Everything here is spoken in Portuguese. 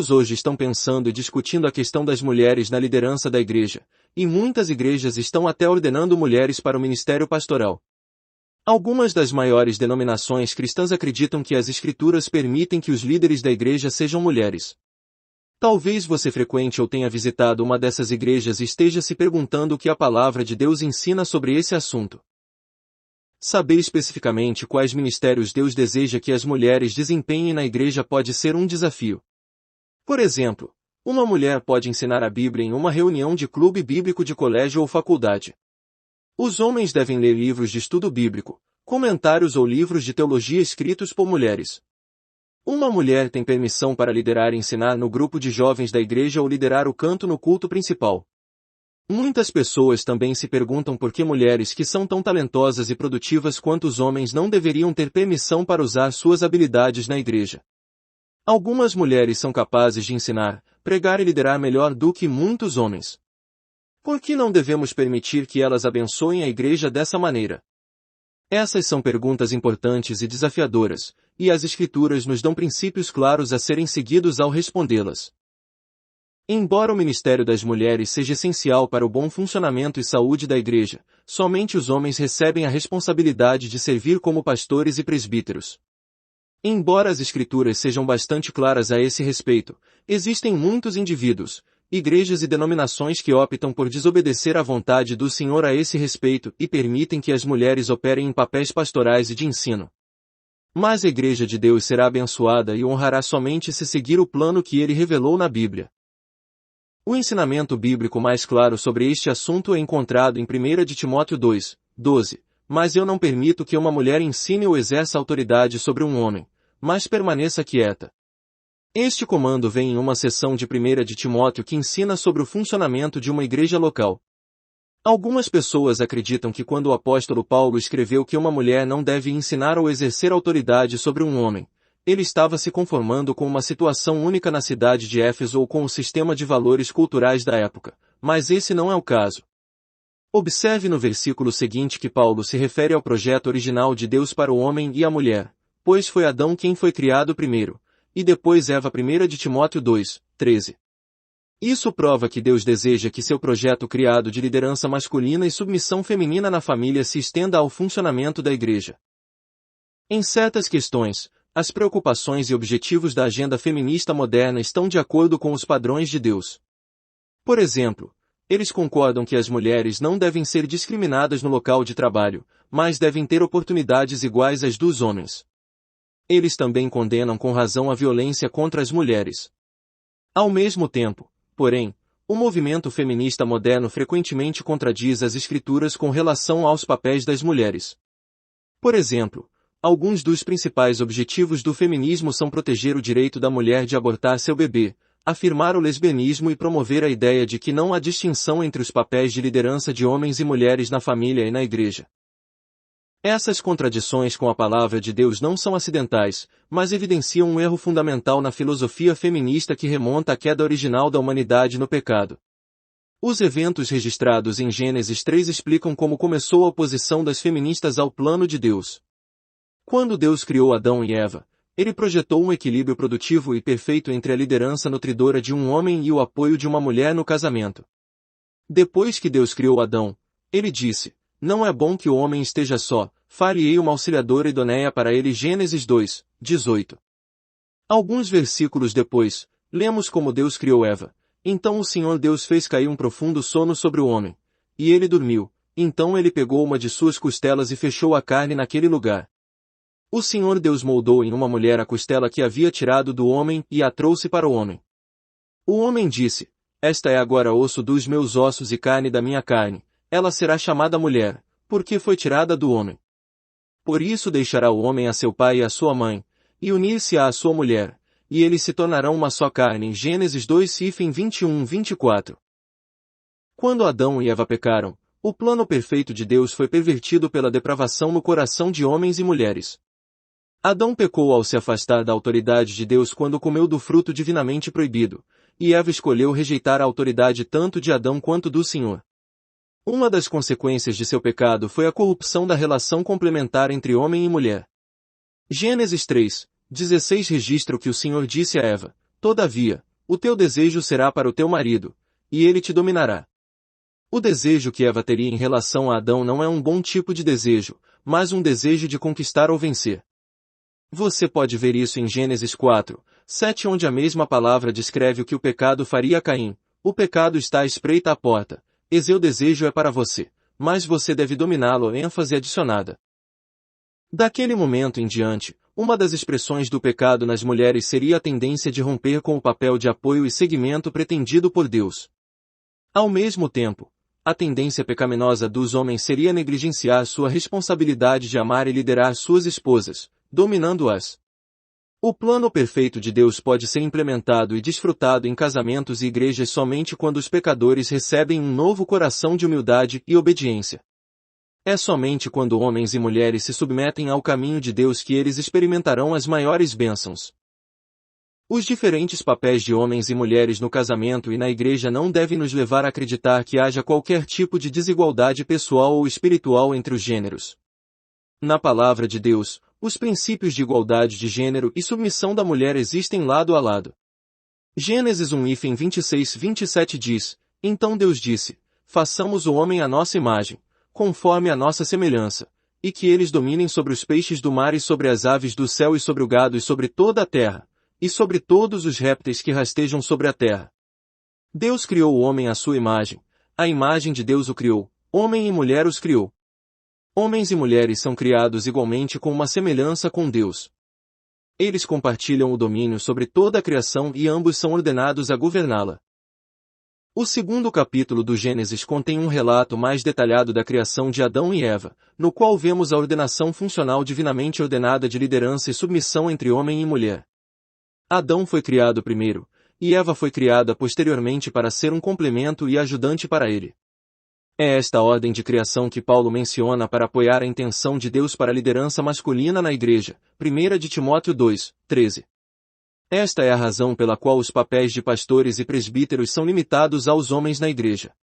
Muitos hoje estão pensando e discutindo a questão das mulheres na liderança da igreja, e muitas igrejas estão até ordenando mulheres para o ministério pastoral. Algumas das maiores denominações cristãs acreditam que as Escrituras permitem que os líderes da igreja sejam mulheres. Talvez você frequente ou tenha visitado uma dessas igrejas e esteja se perguntando o que a palavra de Deus ensina sobre esse assunto. Saber especificamente quais ministérios Deus deseja que as mulheres desempenhem na igreja pode ser um desafio. Por exemplo, uma mulher pode ensinar a Bíblia em uma reunião de clube bíblico de colégio ou faculdade. Os homens devem ler livros de estudo bíblico, comentários ou livros de teologia escritos por mulheres. Uma mulher tem permissão para liderar e ensinar no grupo de jovens da igreja ou liderar o canto no culto principal. Muitas pessoas também se perguntam por que mulheres que são tão talentosas e produtivas quanto os homens não deveriam ter permissão para usar suas habilidades na igreja. Algumas mulheres são capazes de ensinar, pregar e liderar melhor do que muitos homens. Por que não devemos permitir que elas abençoem a igreja dessa maneira? Essas são perguntas importantes e desafiadoras, e as Escrituras nos dão princípios claros a serem seguidos ao respondê-las. Embora o ministério das mulheres seja essencial para o bom funcionamento e saúde da igreja, somente os homens recebem a responsabilidade de servir como pastores e presbíteros. Embora as Escrituras sejam bastante claras a esse respeito, existem muitos indivíduos, igrejas e denominações que optam por desobedecer à vontade do Senhor a esse respeito e permitem que as mulheres operem em papéis pastorais e de ensino. Mas a Igreja de Deus será abençoada e honrará somente se seguir o plano que ele revelou na Bíblia. O ensinamento bíblico mais claro sobre este assunto é encontrado em 1 de Timóteo 2, 12. Mas eu não permito que uma mulher ensine ou exerça autoridade sobre um homem, mas permaneça quieta. Este comando vem em uma seção de 1 de Timóteo que ensina sobre o funcionamento de uma igreja local. Algumas pessoas acreditam que quando o apóstolo Paulo escreveu que uma mulher não deve ensinar ou exercer autoridade sobre um homem, ele estava se conformando com uma situação única na cidade de Éfeso ou com o sistema de valores culturais da época, mas esse não é o caso. Observe no versículo seguinte que Paulo se refere ao projeto original de Deus para o homem e a mulher, pois foi Adão quem foi criado primeiro, e depois Eva. 1 de Timóteo 2, 13. Isso prova que Deus deseja que seu projeto criado de liderança masculina e submissão feminina na família se estenda ao funcionamento da igreja. Em certas questões, as preocupações e objetivos da agenda feminista moderna estão de acordo com os padrões de Deus. Por exemplo, eles concordam que as mulheres não devem ser discriminadas no local de trabalho, mas devem ter oportunidades iguais às dos homens. Eles também condenam com razão a violência contra as mulheres. Ao mesmo tempo, porém, o movimento feminista moderno frequentemente contradiz as Escrituras com relação aos papéis das mulheres. Por exemplo, alguns dos principais objetivos do feminismo são proteger o direito da mulher de abortar seu bebê, afirmar o lesbianismo e promover a ideia de que não há distinção entre os papéis de liderança de homens e mulheres na família e na igreja. Essas contradições com a palavra de Deus não são acidentais, mas evidenciam um erro fundamental na filosofia feminista que remonta à queda original da humanidade no pecado. Os eventos registrados em Gênesis 3 explicam como começou a oposição das feministas ao plano de Deus. Quando Deus criou Adão e Eva, ele projetou um equilíbrio produtivo e perfeito entre a liderança nutridora de um homem e o apoio de uma mulher no casamento. Depois que Deus criou Adão, ele disse: "Não é bom que o homem esteja só, far-lhe-ei uma auxiliadora idônea para ele." Gênesis 2, 18. Alguns versículos depois, lemos como Deus criou Eva. Então o Senhor Deus fez cair um profundo sono sobre o homem, e ele dormiu. Então ele pegou uma de suas costelas e fechou a carne naquele lugar. O Senhor Deus moldou em uma mulher a costela que havia tirado do homem e a trouxe para o homem. O homem disse: "Esta é agora osso dos meus ossos e carne da minha carne. Ela será chamada mulher, porque foi tirada do homem. Por isso deixará o homem a seu pai e a sua mãe, e unir-se-á à sua mulher, e eles se tornarão uma só carne." Gênesis 2, 21, 24. Quando Adão e Eva pecaram, o plano perfeito de Deus foi pervertido pela depravação no coração de homens e mulheres. Adão pecou ao se afastar da autoridade de Deus quando comeu do fruto divinamente proibido, e Eva escolheu rejeitar a autoridade tanto de Adão quanto do Senhor. Uma das consequências de seu pecado foi a corrupção da relação complementar entre homem e mulher. Gênesis 3, 16 registra o que o Senhor disse a Eva: "Todavia, o teu desejo será para o teu marido, e ele te dominará. O desejo que Eva teria em relação a Adão não é um bom tipo de desejo, mas um desejo de conquistar ou vencer. Você pode ver isso em Gênesis 4, 7, onde a mesma palavra descreve o que o pecado faria a Caim. O pecado está à espreita à porta, e seu desejo é para você, mas você deve dominá-lo, ênfase adicionada. Daquele momento em diante, uma das expressões do pecado nas mulheres seria a tendência de romper com o papel de apoio e seguimento pretendido por Deus. Ao mesmo tempo, a tendência pecaminosa dos homens seria negligenciar sua responsabilidade de amar e liderar suas esposas, dominando-as. O plano perfeito de Deus pode ser implementado e desfrutado em casamentos e igrejas somente quando os pecadores recebem um novo coração de humildade e obediência. É somente quando homens e mulheres se submetem ao caminho de Deus que eles experimentarão as maiores bênçãos. Os diferentes papéis de homens e mulheres no casamento e na igreja não devem nos levar a acreditar que haja qualquer tipo de desigualdade pessoal ou espiritual entre os gêneros. Na palavra de Deus, os princípios de igualdade de gênero e submissão da mulher existem lado a lado. Gênesis 1:26-27 diz: Então Deus disse, façamos o homem à nossa imagem, conforme a nossa semelhança, e que eles dominem sobre os peixes do mar e sobre as aves do céu e sobre o gado e sobre toda a terra, e sobre todos os répteis que rastejam sobre a terra. Deus criou o homem à sua imagem, a imagem de Deus o criou, homem e mulher os criou. Homens e mulheres são criados igualmente com uma semelhança com Deus. Eles compartilham o domínio sobre toda a criação e ambos são ordenados a governá-la. O segundo capítulo do Gênesis contém um relato mais detalhado da criação de Adão e Eva, no qual vemos a ordenação funcional divinamente ordenada de liderança e submissão entre homem e mulher. Adão foi criado primeiro, e Eva foi criada posteriormente para ser um complemento e ajudante para ele. É esta ordem de criação que Paulo menciona para apoiar a intenção de Deus para a liderança masculina na igreja, 1 de Timóteo 2, 13. Esta é a razão pela qual os papéis de pastores e presbíteros são limitados aos homens na igreja.